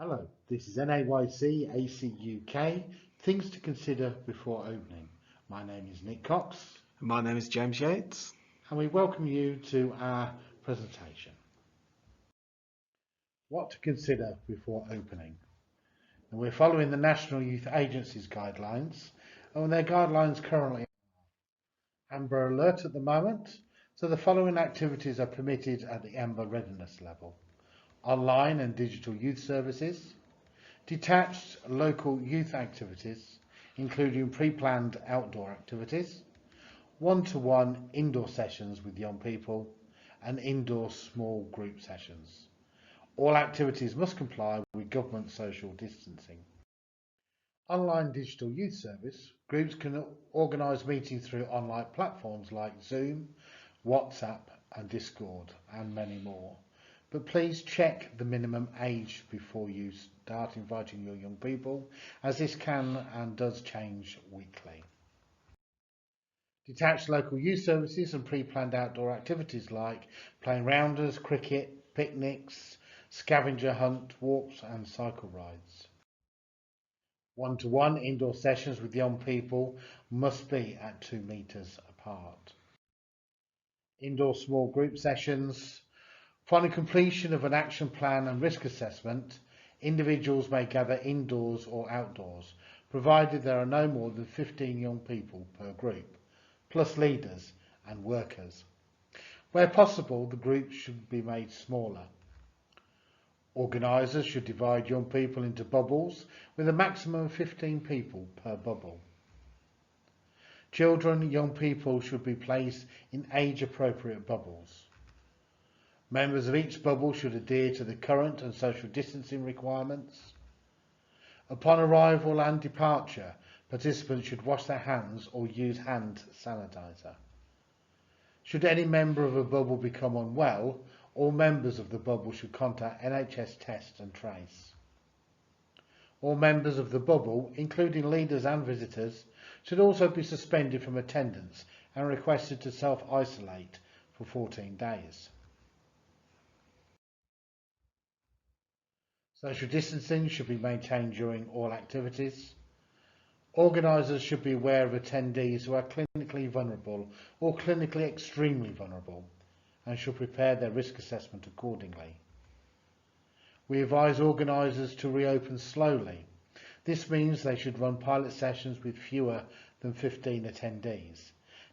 Hello, this is NAYC AC UK, things to consider before opening. My name is Nick Cox. My name is James Yates. And we welcome you to our presentation. What to consider before opening. And we're following the National Youth Agency's guidelines, and their guidelines currently are Amber Alert at the moment, so the following activities are permitted at the Amber Readiness level. Online and digital youth services, detached local youth activities, including pre-planned outdoor activities, one-to-one indoor sessions with young people, and indoor small group sessions. All activities must comply with government social distancing. Online digital youth service, groups can organise meetings through online platforms like Zoom, WhatsApp and Discord, and many more. But please check the minimum age before you start inviting your young people, as this can and does change weekly. Detached local youth services and pre-planned outdoor activities like playing rounders, cricket, picnics, scavenger hunt, walks and cycle rides. One-to-one indoor sessions with young people must be at 2 metres apart. Indoor small group sessions. Following completion of an action plan and risk assessment, individuals may gather indoors or outdoors, provided there are no more than 15 young people per group, plus leaders and workers. Where possible, the groups should be made smaller. Organisers should divide young people into bubbles with a maximum of 15 people per bubble. Children and young people should be placed in age-appropriate bubbles. Members of each bubble should adhere to the current and social distancing requirements. Upon arrival and departure, participants should wash their hands or use hand sanitizer. Should any member of a bubble become unwell, all members of the bubble should contact NHS Test and Trace. All members of the bubble, including leaders and visitors, should also be suspended from attendance and requested to self-isolate for 14 days. Social distancing should be maintained during all activities. Organisers should be aware of attendees who are clinically vulnerable or clinically extremely vulnerable and should prepare their risk assessment accordingly. We advise organisers to reopen slowly. This means they should run pilot sessions with fewer than 15 attendees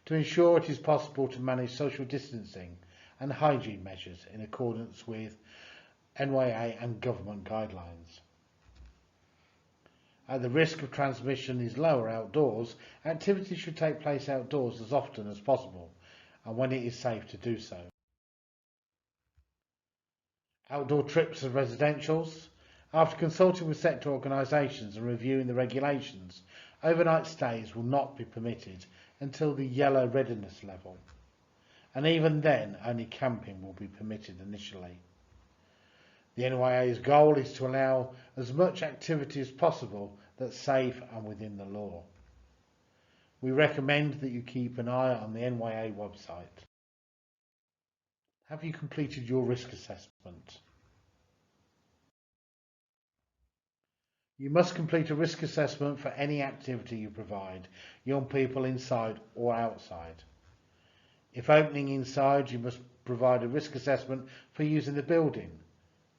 to ensure it is possible to manage social distancing and hygiene measures in accordance with NYA and government guidelines. As the risk of transmission is lower outdoors, activities should take place outdoors as often as possible and when it is safe to do so. Outdoor trips and residentials. After consulting with sector organisations and reviewing the regulations, overnight stays will not be permitted until the yellow readiness level, and even then only camping will be permitted initially. The NYA's goal is to allow as much activity as possible that's safe and within the law. We recommend that you keep an eye on the NYA website. Have you completed your risk assessment? You must complete a risk assessment for any activity you provide, young people inside or outside. If opening inside, you must provide a risk assessment for using the building,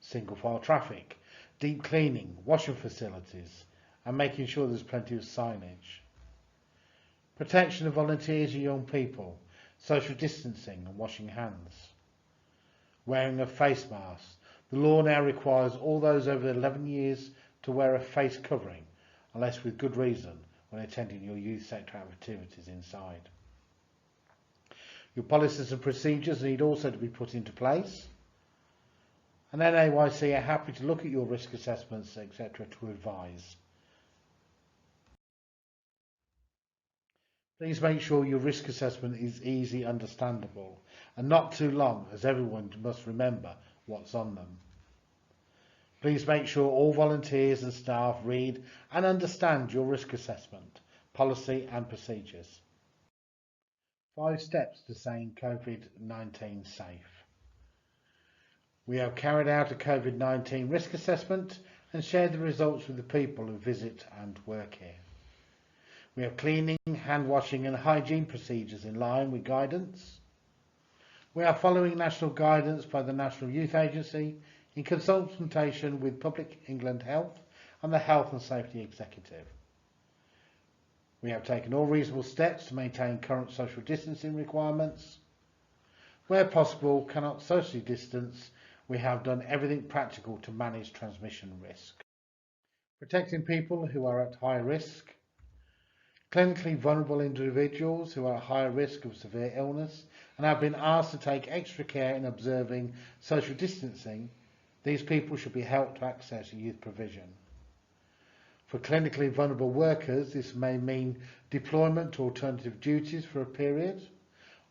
single file traffic, deep cleaning, washing facilities, and making sure there's plenty of signage. Protection of volunteers and young people, social distancing and washing hands. Wearing of face masks. The law now requires all those over 11 years to wear a face covering, unless with good reason, when attending your youth sector activities inside. Your policies and procedures need also to be put into place. And NAYC are happy to look at your risk assessments, etc. to advise. Please make sure your risk assessment is easy, understandable, and not too long, as everyone must remember what's on them. Please make sure all volunteers and staff read and understand your risk assessment, policy and procedures. 5 steps to staying COVID-19 safe. We have carried out a COVID-19 risk assessment and share the results with the people who visit and work here. We have cleaning, hand washing and hygiene procedures in line with guidance. We are following national guidance by the National Youth Agency in consultation with Public England Health and the Health and Safety Executive. We have taken all reasonable steps to maintain current social distancing requirements. Where possible, cannot socially distance, we have done everything practical to manage transmission risk. Protecting people who are at high risk. Clinically vulnerable individuals who are at higher risk of severe illness and have been asked to take extra care in observing social distancing, these people should be helped to access youth provision. For clinically vulnerable workers, this may mean deployment to alternative duties for a period,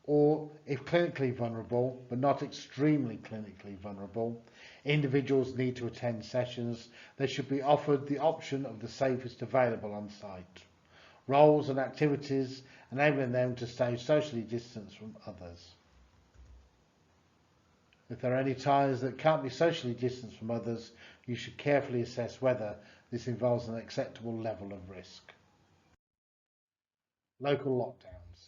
or if clinically vulnerable, but not extremely clinically vulnerable, individuals need to attend sessions, they should be offered the option of the safest available on site. Roles and activities enabling them to stay socially distanced from others. If there are any times that can't be socially distanced from others, you should carefully assess whether this involves an acceptable level of risk. Local lockdowns.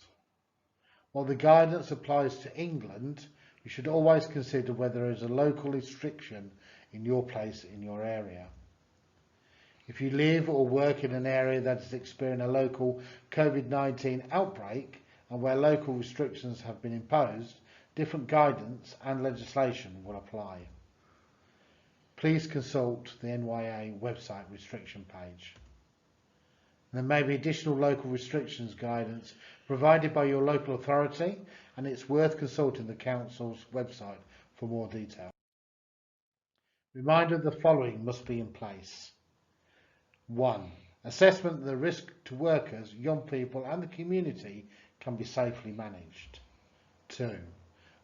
While the guidance applies to England, you should always consider whether there is a local restriction in your place in your area. If you live or work in an area that is experiencing a local COVID-19 outbreak and where local restrictions have been imposed, different guidance and legislation will apply. Please consult the NYA website restriction page. There may be additional local restrictions guidance provided by your local authority, and it's worth consulting the Council's website for more detail. Reminder the following must be in place. 1. Assessment of the risk to workers, young people and the community can be safely managed. 2.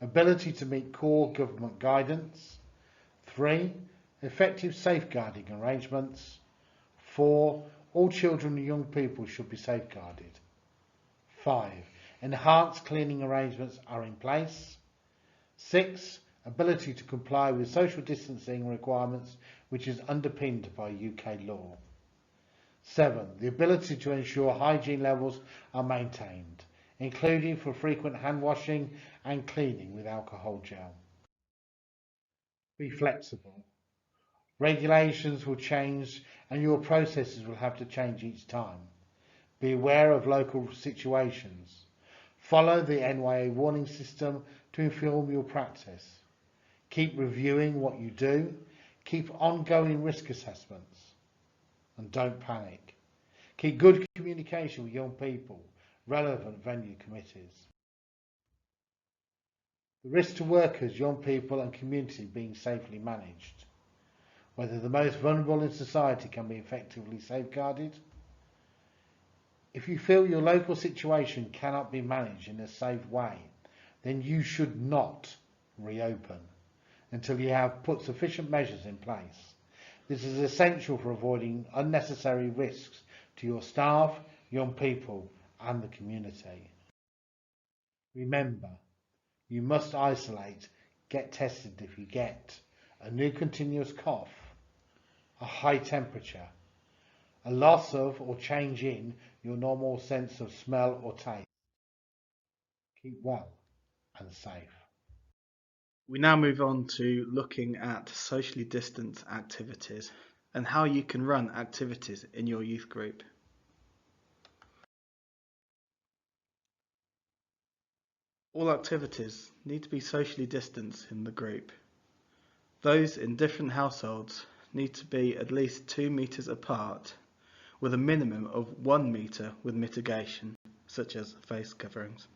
Ability to meet core government guidance. 3. Effective safeguarding arrangements. 4. All children and young people should be safeguarded. 5. Enhanced cleaning arrangements are in place. 6. Ability to comply with social distancing requirements, which is underpinned by UK law. 7. The ability to ensure hygiene levels are maintained, including for frequent hand washing and cleaning with alcohol gel. Be flexible. Regulations will change and your processes will have to change each time. Be aware of local situations. Follow the NYA warning system to inform your practice. Keep reviewing what you do. Keep ongoing risk assessments. And don't panic. Keep good communication with young people, relevant venue committees. The risk to workers, young people and community being safely managed. Whether the most vulnerable in society can be effectively safeguarded. If you feel your local situation cannot be managed in a safe way, then you should not reopen until you have put sufficient measures in place. This is essential for avoiding unnecessary risks to your staff, young people and the community. Remember, you must isolate, get tested if you get a new continuous cough, a high temperature, a loss of or change in your normal sense of smell or taste. Keep well and safe. We now move on to looking at socially distanced activities and how you can run activities in your youth group. All activities need to be socially distanced in the group. Those in different households need to be at least 2 meters apart, with a minimum of 1 meter with mitigation, such as face coverings.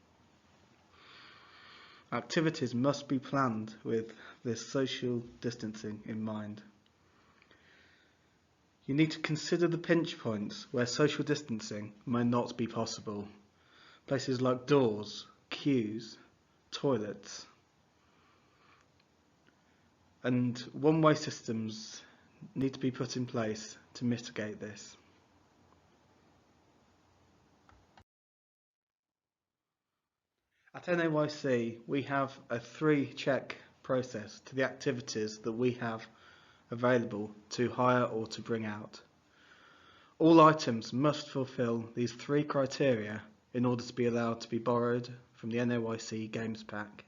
Activities must be planned with this social distancing in mind. You need to consider the pinch points where social distancing may not be possible. Places like doors, queues, toilets, and one-way systems need to be put in place to mitigate this. At NAYC, we have a 3-check process to the activities that we have available to hire or to bring out. All items must fulfil these 3 criteria in order to be allowed to be borrowed from the NAYC Games Pack.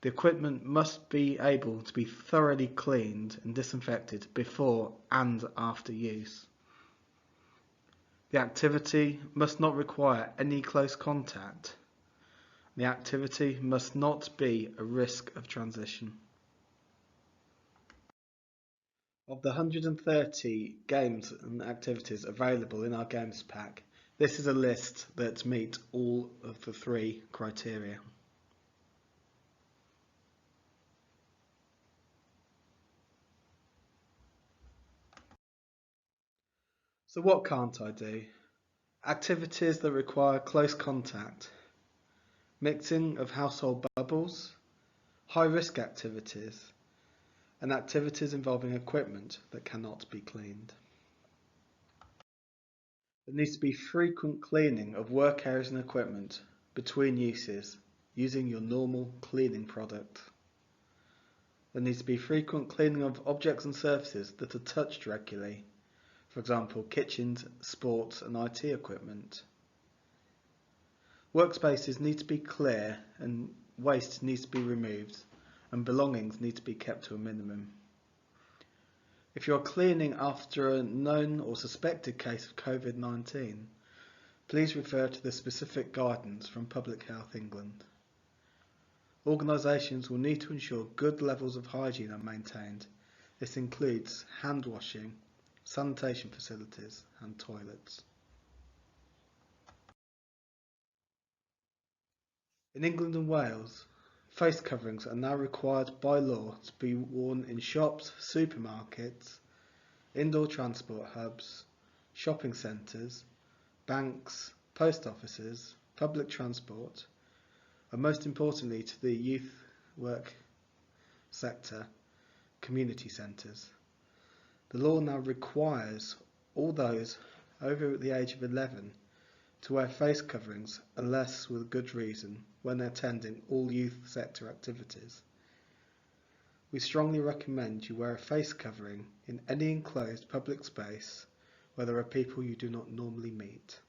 The equipment must be able to be thoroughly cleaned and disinfected before and after use. The activity must not require any close contact. The activity must not be a risk of transition. Of the 130 games and activities available in our Games Pack, this is a list that meet all of the 3 criteria. So what can't I do? Activities that require close contact, mixing of household bubbles, high-risk activities, and activities involving equipment that cannot be cleaned. There needs to be frequent cleaning of work areas and equipment between uses using your normal cleaning product. There needs to be frequent cleaning of objects and surfaces that are touched regularly, for example kitchens, sports and IT equipment. Workspaces need to be clear and waste needs to be removed and belongings need to be kept to a minimum. If you are cleaning after a known or suspected case of COVID-19, please refer to the specific guidance from Public Health England. Organisations will need to ensure good levels of hygiene are maintained. This includes hand washing, sanitation facilities and toilets. In England and Wales, face coverings are now required by law to be worn in shops, supermarkets, indoor transport hubs, shopping centres, banks, post offices, public transport, and most importantly to the youth work sector, community centres. The law now requires all those over the age of 11 to wear face coverings unless with good reason when attending all youth sector activities. We strongly recommend you wear a face covering in any enclosed public space where there are people you do not normally meet.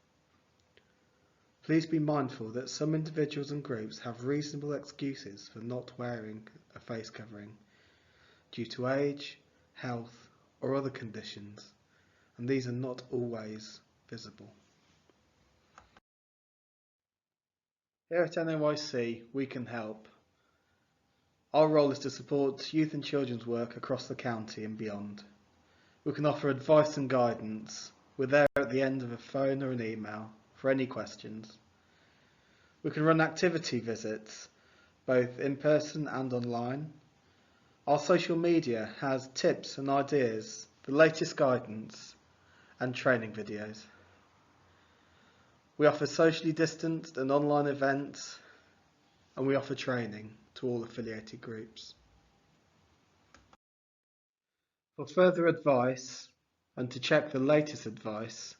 Please be mindful that some individuals and groups have reasonable excuses for not wearing a face covering due to age, health or other conditions, and these are not always visible. Here at NAYC, we can help. Our role is to support youth and children's work across the county and beyond. We can offer advice and guidance. We're there at the end of a phone or an email for any questions. We can run activity visits, both in person and online. Our social media has tips and ideas, the latest guidance and training videos. We offer socially distanced and online events, and we offer training to all affiliated groups. For further advice and to check the latest advice,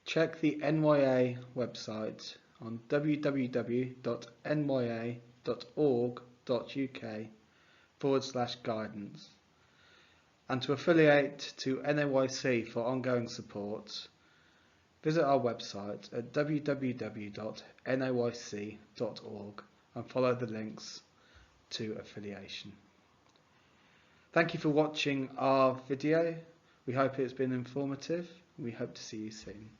check the NYA website on www.nya.org.uk/guidance. And to affiliate to NAYC for ongoing support, visit our website at www.nayc.org and follow the links to affiliation. Thank you for watching our video. We hope it's been informative. We hope to see you soon.